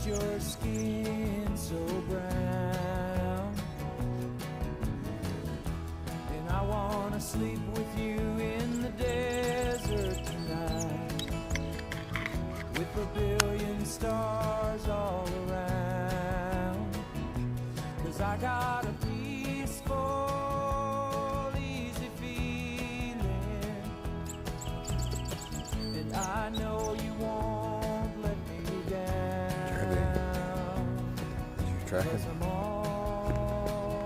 your skin so brown, and I wanna sleep with you in the desert tonight, with a billion stars all around, 'cause I got a peaceful, easy feeling, and I know you won't let me down. Tracking?